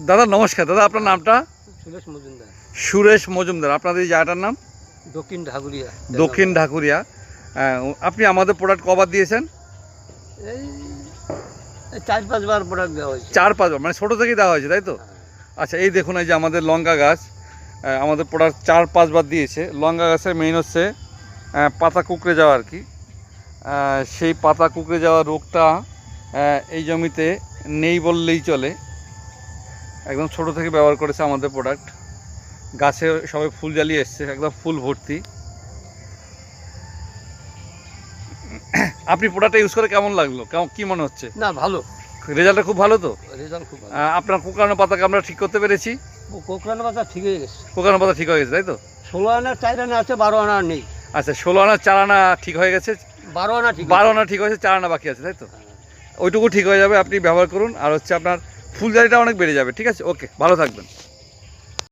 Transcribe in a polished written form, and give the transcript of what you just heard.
দাদা নমস্কার। দাদা আপনার নামটা? সুরেশ মজুমদার। সুরেশ মজুমদার। আপনাদের এই জায়গাটার নাম? দক্ষিণ ঢাকুরিয়া। দক্ষিণ ঢাকুরিয়া। আপনি আমাদের প্রোডাক্ট কবার দিয়েছেন? এই 4-5 বার প্রোডাক্ট দেওয়া হয়েছে। 4-5 বার, মানে ছোটো থেকেই দেওয়া হয়েছে, তাই তো? আচ্ছা, এই দেখুন, এই যে আমাদের লঙ্কা গাছ, আমাদের প্রোডাক্ট 4-5 বার দিয়েছে। লঙ্কা গাছের মেইন হচ্ছে পাতা কুঁকড়ে যাওয়া আর কি। সেই পাতা কুঁকড়ে যাওয়া রোগটা এই জমিতে নেই বললেই চলে। একদম ছোট থেকে ব্যবহার করেছে আমাদের প্রোডাক্ট। গাছে সবাই ফুল জ্বালিয়ে এসছে, একদম ফুল ভর্তি। আপনি প্রোডাক্টটা ইউজ করে কেমন লাগলো, কি মনে হচ্ছে? না, ভালো, রেজাল্টটা খুব ভালো। তো রেজাল্ট খুব ভালো। আপনার কোঁকড়ানো পাতাকে আমরা ঠিক করতে পেরেছি? কোঁকড়ানো পাতা ঠিক হয়ে গেছে। কোঁকড়ানো পাতা ঠিক হয়ে গেছে, তাই তো? 16 আনার 4 আনা আছে, 12 আনা নেই। আচ্ছা, 16 আনা 4 আনা ঠিক হয়ে গেছে, 12 আনা ঠিক, 12 আনা ঠিক হয়েছে, 4 আনা বাকি আছে, তাই তো? ওইটুকু ঠিক হয়ে যাবে, আপনি ব্যবহার করুন। আর হচ্ছে আপনার ফুলজারিটা অনেক বেড়ে যাবে। ঠিক আছে, ওকে, ভালো থাকবেন।